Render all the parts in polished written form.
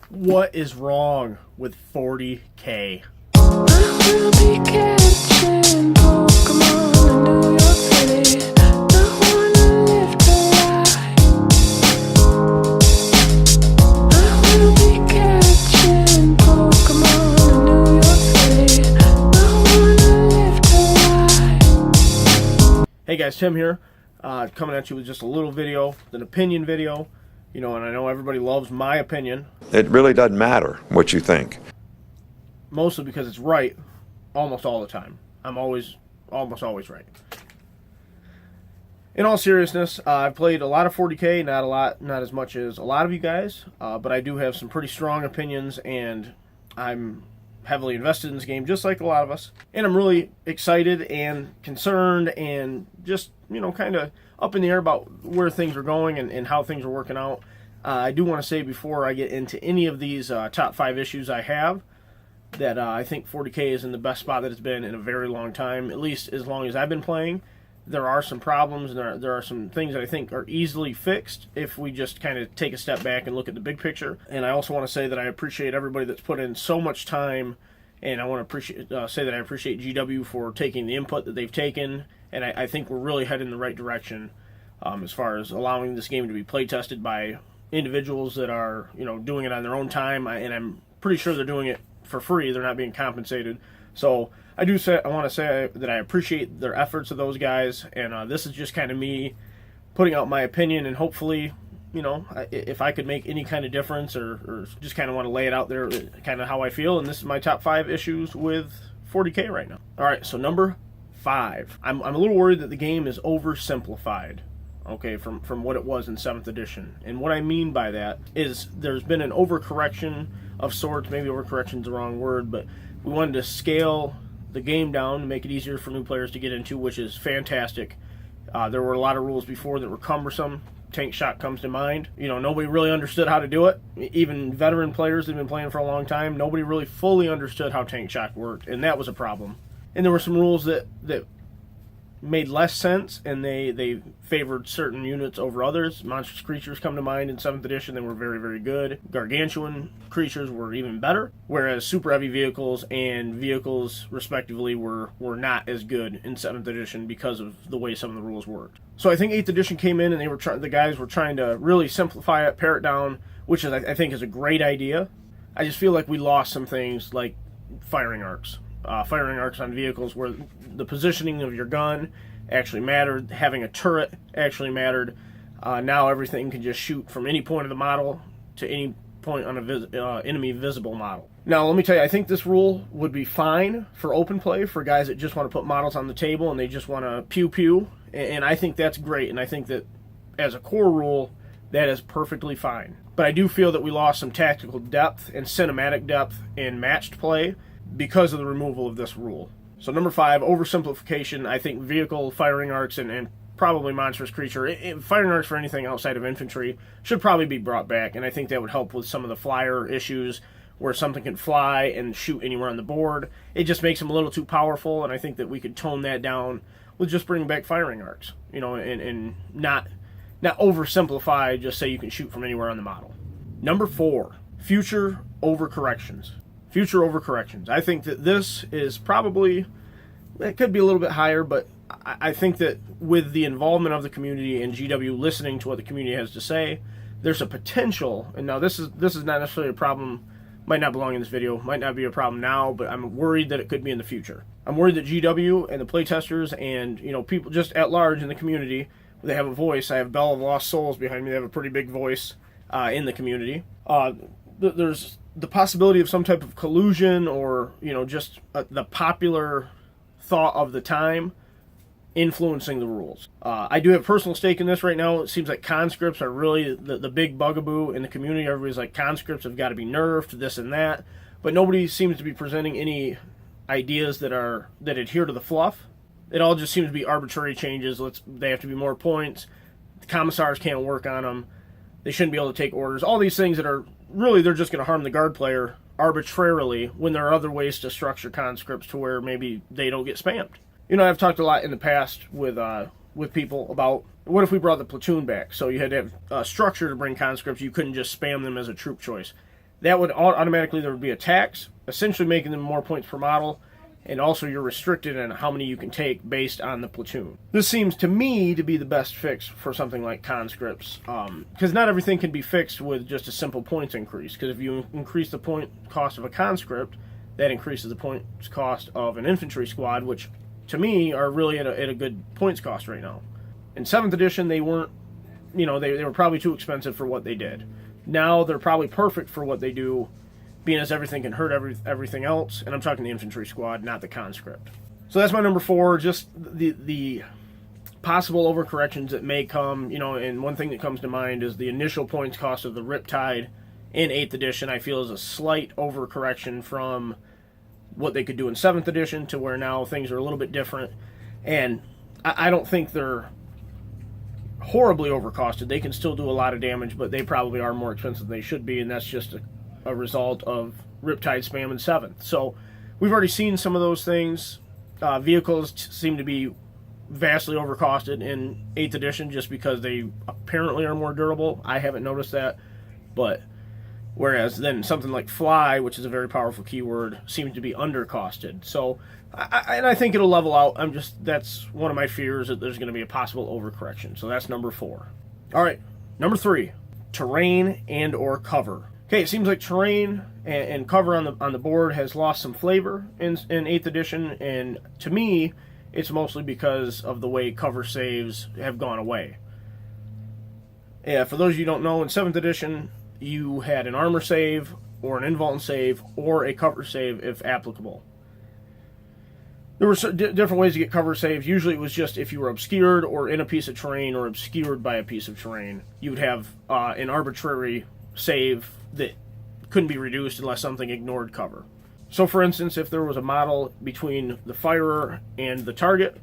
What is wrong with 40K? We'll be catching Pokemon in New York City. Not wanna live to lie. We'll be catching Pokemon in New York City. Not wanna live to lie. Hey guys, Tim here, coming at you with just a little video, an opinion video. You know, and I know everybody loves my opinion. It really doesn't matter what you think. Mostly because it's right almost all the time. I'm almost always right. In all seriousness, I've played a lot of 40K, not as much as a lot of you guys, but I do have some pretty strong opinions, and I'm heavily invested in this game, just like a lot of us. And I'm really excited and concerned and just, you know, kind of up in the air about where things are going and how things are working out. I do want to say before I get into any of these top 5 issues I have, that I think 40K is in the best spot that it's been in a very long time, at least as long as I've been playing. There are some problems, and there are some things that I think are easily fixed if we just kind of take a step back and look at the big picture. And I also want to say that I appreciate everybody that's put in so much time, and I want to say that I appreciate GW for taking the input that they've taken, and I think we're really heading in the right direction as far as allowing this game to be play tested by individuals that are, you know, doing it on their own time, and I'm pretty sure they're doing it for free. They're not being compensated. So I want to say that I appreciate their efforts of those guys, and this is just kind of me putting out my opinion, and hopefully, you know, if I could make any kind of difference or just kind of want to lay it out there, kind of how I feel, and this is my top 5 issues with 40K right now. All right, so number 5. I'm a little worried that the game is oversimplified, okay, from what it was in 7th edition. And what I mean by that is there's been an overcorrection of sorts. Maybe overcorrection is the wrong word, but we wanted to scale the game down to make it easier for new players to get into, which is fantastic. There were a lot of rules before that were cumbersome. Tank Shock comes to mind. You know, nobody really understood how to do it. Even veteran players that have been playing for a long time, nobody really fully understood how Tank Shock worked, and that was a problem. And there were some rules that made less sense, and they favored certain units over others. Monstrous creatures come to mind in 7th edition. They were very, very good. Gargantuan creatures were even better, whereas super heavy vehicles and vehicles, respectively, were not as good in 7th edition because of the way some of the rules worked. So I think 8th edition came in, and the guys were trying to really simplify it, pare it down, which is, I think is a great idea. I just feel like we lost some things like firing arcs. Firing arcs on vehicles where the positioning of your gun actually mattered, having a turret actually mattered. Now everything can just shoot from any point of the model to any point on an enemy visible model. Now let me tell you, I think this rule would be fine for open play, for guys that just want to put models on the table and they just want to pew-pew, and I think that's great, and I think that as a core rule, that is perfectly fine. But I do feel that we lost some tactical depth and cinematic depth in matched play because of the removal of this rule. So number 5, oversimplification. I think vehicle firing arcs and probably monstrous creature, firing arcs for anything outside of infantry should probably be brought back, and I think that would help with some of the flyer issues where something can fly and shoot anywhere on the board. It just makes them a little too powerful, and I think that we could tone that down with just bringing back firing arcs, you know, and not oversimplify, just say you can shoot from anywhere on the model. Number 4, future overcorrections. Future overcorrections. I think that this is probably, it could be a little bit higher, but I think that with the involvement of the community and GW listening to what the community has to say, there's a potential, and now this is not necessarily a problem, might not belong in this video, might not be a problem now, but I'm worried that it could be in the future. I'm worried that GW and the playtesters and, you know, people just at large in the community, they have a voice. I have Bell of Lost Souls behind me. They have a pretty big voice in the community. There's the possibility of some type of collusion, or, you know, just the popular thought of the time influencing the rules. I do have personal stake in this right now. It seems like conscripts are really the big bugaboo in the community. Everybody's like, conscripts have got to be nerfed, this and that, but nobody seems to be presenting any ideas that adhere to the fluff. It all just seems to be arbitrary changes. They have to be more points. The commissars can't work on them. They shouldn't be able to take orders. All these things that are really, they're just going to harm the guard player arbitrarily, when there are other ways to structure conscripts to where maybe they don't get spammed. You know, I've talked a lot in the past with people about what if we brought the platoon back, so you had to have a structure to bring conscripts. You couldn't just spam them as a troop choice. that would automatically, there would be a tax, essentially making them more points per model, and also you're restricted in how many you can take based on the platoon. This seems to me to be the best fix for something like conscripts, because not everything can be fixed with just a simple points increase, because if you increase the point cost of a conscript, that increases the points cost of an infantry squad, which to me are really at a good points cost right now. In 7th edition, they weren't, they were probably too expensive for what they did. Now they're probably perfect for what they do, being as everything can hurt everything else, and I'm talking the infantry squad, not the conscript. So that's my number 4, just the possible overcorrections that may come, and one thing that comes to mind is the initial points cost of the Riptide in 8th edition, I feel is a slight overcorrection from what they could do in 7th edition to where now things are a little bit different, and I don't think they're horribly overcosted. They can still do a lot of damage, but they probably are more expensive than they should be, and that's just a result of Riptide spam in 7th. So we've already seen some of those things. Vehicles seem to be vastly overcosted in 8th edition just because they apparently are more durable. I haven't noticed that, but whereas then something like fly, which is a very powerful keyword, seems to be undercosted. So I think it'll level out. That's one of my fears, that there's going to be a possible overcorrection. So that's number 4. All right, number 3, terrain and or cover. Okay, it seems like terrain and cover on the board has lost some flavor in 8th edition, and to me, it's mostly because of the way cover saves have gone away. Yeah, for those of you who don't know, in 7th edition, you had an armor save, or an invuln save, or a cover save if applicable. There were different ways to get cover saves. Usually it was just if you were obscured or in a piece of terrain or obscured by a piece of terrain. You would have an arbitrary save that couldn't be reduced unless something ignored cover. So for instance, if there was a model between the firer and the target,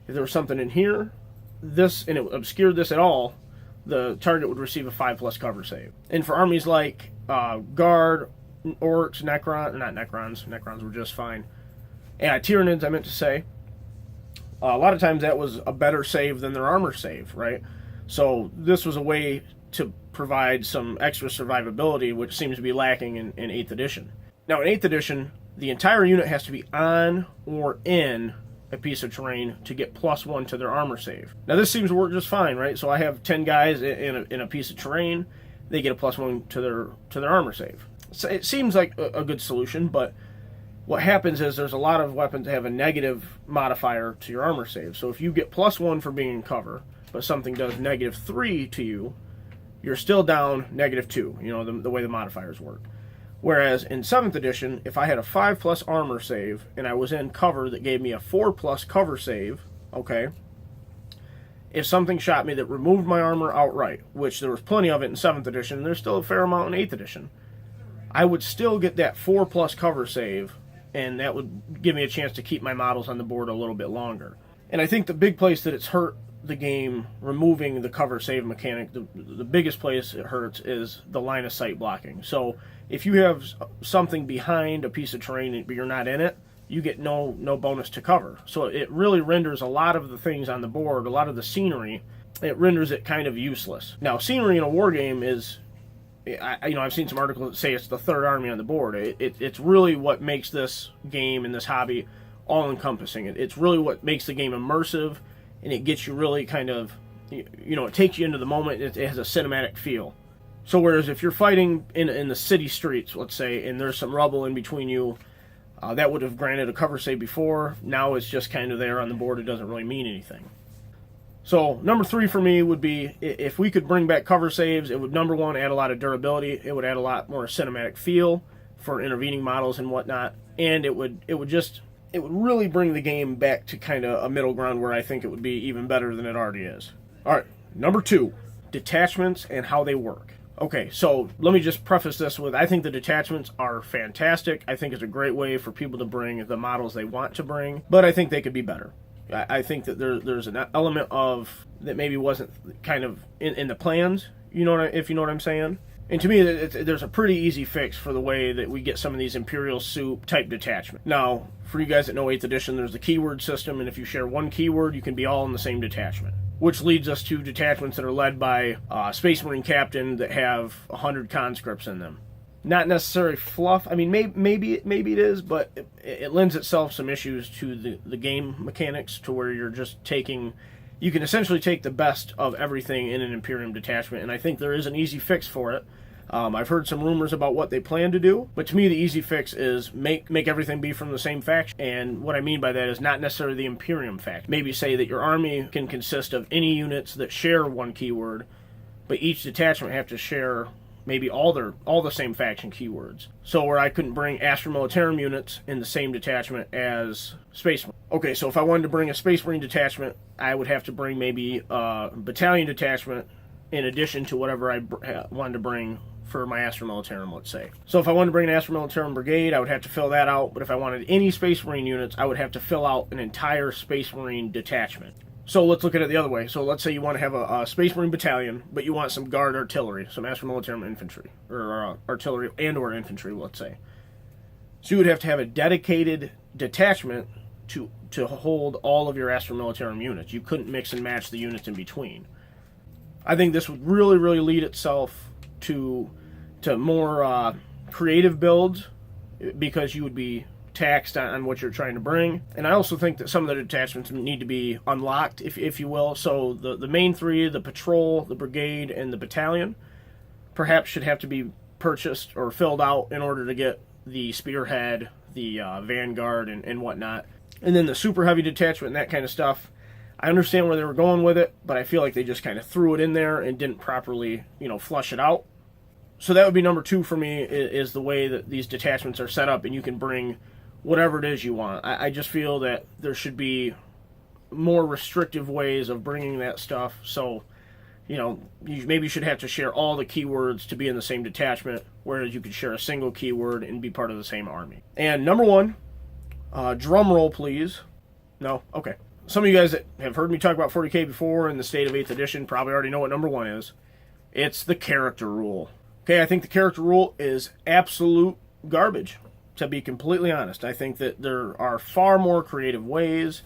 if there was something in here, and it obscured this at all, the target would receive a 5+ cover save. And for armies like Guard, Orcs, Necrons were just fine. Tyranids, I meant to say. A lot of times that was a better save than their armor save, right? So this was a way to provide some extra survivability, which seems to be lacking in 8th edition. Now, in 8th edition, the entire unit has to be on or in a piece of terrain to get +1 to their armor save. Now, this seems to work just fine, right? So I have 10 guys in a piece of terrain. They get a +1 to their armor save. So it seems like a good solution, but what happens is there's a lot of weapons that have a negative modifier to your armor save. So if you get +1 for being in cover, but something does -3 to you, you're still down -2, the way the modifiers work. Whereas in 7th edition, if I had a 5+ armor save and I was in cover that gave me a 4+ cover save, okay, if something shot me that removed my armor outright, which there was plenty of it in 7th edition, and there's still a fair amount in 8th edition, I would still get that 4+ cover save, and that would give me a chance to keep my models on the board a little bit longer. And I think the big place that it's hurt the game, removing the cover save mechanic, the biggest place it hurts is the line of sight blocking. So if you have something behind a piece of terrain but you're not in it, you get no bonus to cover. So it really renders a lot of the things on the board, a lot of the scenery, it renders it kind of useless. Now, scenery in a war game is, I've seen some articles that say it's the third army on the board. It's really what makes this game and this hobby all-encompassing. It's really what makes the game immersive, and it gets you really kind of, it takes you into the moment. It has a cinematic feel. So whereas if you're fighting in the city streets, let's say, and there's some rubble in between you, that would have granted a cover save before. Now it's just kind of there on the board. It doesn't really mean anything. So number 3 for me would be, if we could bring back cover saves, it would, number 1, add a lot of durability. It would add a lot more cinematic feel for intervening models and whatnot. And it would really bring the game back to kind of a middle ground where I think it would be even better than it already is. All right, number 2, detachments and how they work. Okay, so let me just preface this with, I think the detachments are fantastic. I think it's a great way for people to bring the models they want to bring, but I think they could be better. I think that there's an element of that maybe wasn't kind of in the plans, if you know what I'm saying. And to me, there's a pretty easy fix for the way that we get some of these Imperial Soup type detachment. Now, for you guys that know 8th edition, there's the keyword system, and if you share one keyword, you can be all in the same detachment. Which leads us to detachments that are led by a Space Marine captain that have 100 conscripts in them. not necessarily fluff. I mean, maybe it is, but it lends itself some issues to the game mechanics, to where you're just taking, you can essentially take the best of everything in an Imperium detachment, and I think there is an easy fix for it. I've heard some rumors about what they plan to do, but to me the easy fix is make everything be from the same faction. And what I mean by that is not necessarily the Imperium faction. Maybe say that your army can consist of any units that share one keyword, but each detachment have to share maybe all the same faction keywords. So where I couldn't bring Astra Militarum units in the same detachment as Space Marine. Okay, so if I wanted to bring a Space Marine detachment, I would have to bring maybe a battalion detachment in addition to whatever I wanted to bring for my Astra Militarum, let's say. So if I wanted to bring an Astra Militarum brigade, I would have to fill that out, but if I wanted any Space Marine units, I would have to fill out an entire Space Marine detachment. So let's look at it the other way. So let's say you want to have a Space Marine battalion, but you want some Guard artillery, some Astra Militarum infantry, or artillery and or infantry, let's say. So you would have to have a dedicated detachment to hold all of your Astra Militarum units. You couldn't mix and match the units in between. I think this would really, really lead itself to more creative builds, because you would be taxed on what you're trying to bring. And I also think that some of the detachments need to be unlocked, if you will. So the main three, the patrol, the brigade, and the battalion, perhaps should have to be purchased or filled out in order to get the spearhead, the vanguard, and whatnot. And then the super heavy detachment and that kind of stuff, I understand where they were going with it, but I feel like they just kind of threw it in there and didn't properly, flush it out. So that would be number 2 for me, is the way that these detachments are set up, and you can bring whatever it is you want. I just feel that there should be more restrictive ways of bringing that stuff. So, you maybe should have to share all the keywords to be in the same detachment, whereas you could share a single keyword and be part of the same army. And number 1, drum roll please. No? Okay. Some of you guys that have heard me talk about 40K before in the State of 8th Edition probably already know what number 1 is. It's the character rule. Okay, I think the character rule is absolute garbage, to be completely honest. I think that there are far more creative ways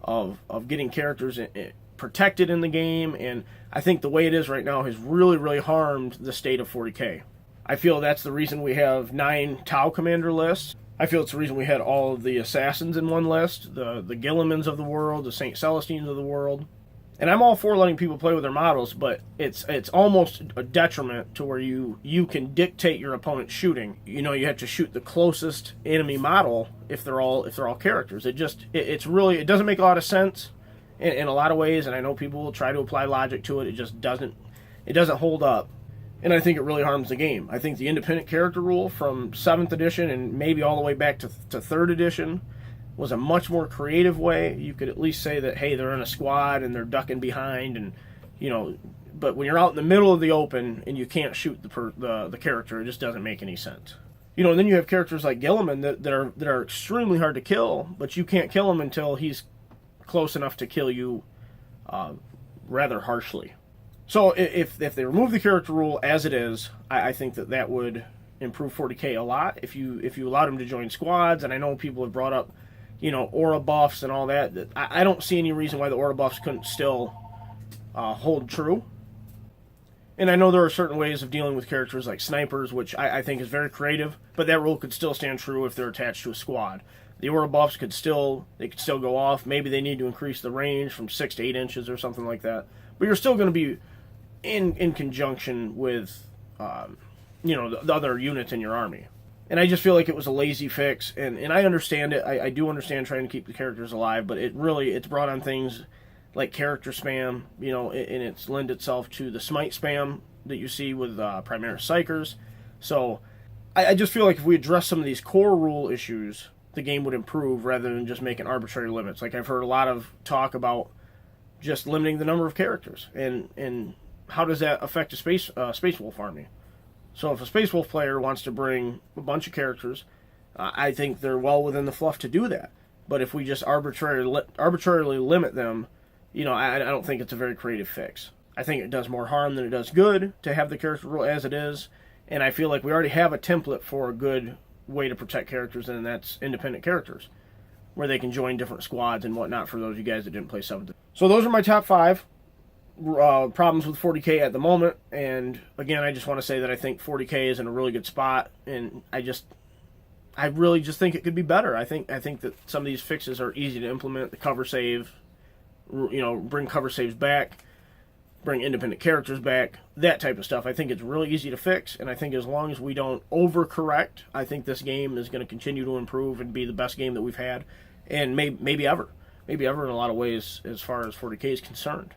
of getting characters protected in the game, and I think the way it is right now has really, really harmed the state of 40K. I feel that's the reason we have 9 Tau Commander lists. I feel it's the reason we had all of the Assassins in one list, the Gillimans of the world, the St. Celestines of the world. And I'm all for letting people play with their models, but it's almost a detriment to where you can dictate your opponent's shooting. You have to shoot the closest enemy model if they're all characters. It doesn't make a lot of sense in a lot of ways, and I know people will try to apply logic to it. It just doesn't hold up. And I think it really harms the game. I think the independent character rule from 7th edition and maybe all the way back to 3rd edition was a much more creative way. You could at least say that, hey, they're in a squad and they're ducking behind, and but when you're out in the middle of the open and you can't shoot the character, it just doesn't make any sense. And then you have characters like Gilliman that are extremely hard to kill, but you can't kill him until he's close enough to kill you rather harshly. So if they remove the character rule as it is, I think that would improve 40K a lot. If you allowed him to join squads, and I know people have brought up aura buffs and all that. I don't see any reason why the aura buffs couldn't still hold true. And I know there are certain ways of dealing with characters like snipers, which I think is very creative, but that rule could still stand true if they're attached to a squad. The aura buffs could still go off. Maybe they need to increase the range from 6 to 8 inches or something like that. But you're still going to be in conjunction with the other units in your army. And I just feel like it was a lazy fix, and I understand it. I do understand trying to keep the characters alive, but it's brought on things like character spam, and it's lend itself to the smite spam that you see with Primaris Psychers. So I just feel like if we address some of these core rule issues, the game would improve rather than just making arbitrary limits. Like I've heard a lot of talk about just limiting the number of characters, and how does that affect a Space Wolf army? So if a Space Wolf player wants to bring a bunch of characters, I think they're well within the fluff to do that. But if we just arbitrarily limit them, I don't think it's a very creative fix. I think it does more harm than it does good to have the character rule as it is, and I feel like we already have a template for a good way to protect characters, and that's independent characters, where they can join different squads and whatnot for those of you guys that didn't play 7th. So those are my top 5. problems with 40K at the moment. And again, I just want to say that I think 40K is in a really good spot, and I really just think it could be better. I think that some of these fixes are easy to implement. The cover save, bring cover saves back, bring independent characters back, that type of stuff. I think it's really easy to fix, and I think as long as we don't overcorrect, I think this game is going to continue to improve and be the best game that we've had, and maybe ever in a lot of ways as far as 40K is concerned.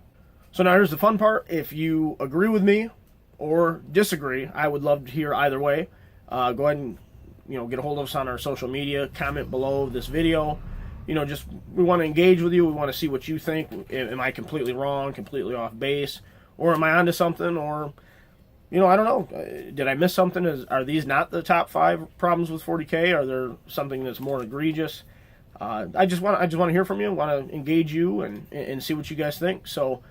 So now here's the fun part. If you agree with me or disagree, I would love to hear either way. Go ahead and get a hold of us on our social media, comment below this video. Just we want to engage with you. We want to see what you think. Am I completely wrong, completely off base, or am I onto something? Or, I don't know. Did I miss something? Are these not the top 5 problems with 40K? Are there something that's more egregious? I just want to hear from you. I want to engage you and see what you guys think. So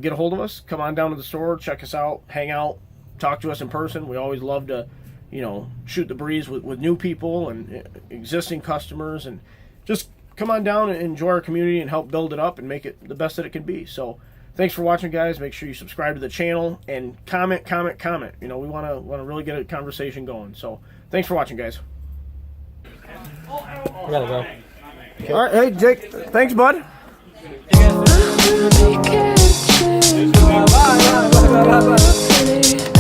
get a hold of us. Come on down to the store. Check us out. Hang out. Talk to us in person. We always love to shoot the breeze with new people and existing customers, and just come on down and enjoy our community and help build it up and make it the best that it can be. So thanks for watching, guys. Make sure you subscribe to the channel and comment. We want to really get a conversation going. So thanks for watching, guys. I gotta go. Okay. All right, hey Jake, thanks, bud. I will be catching. Bye.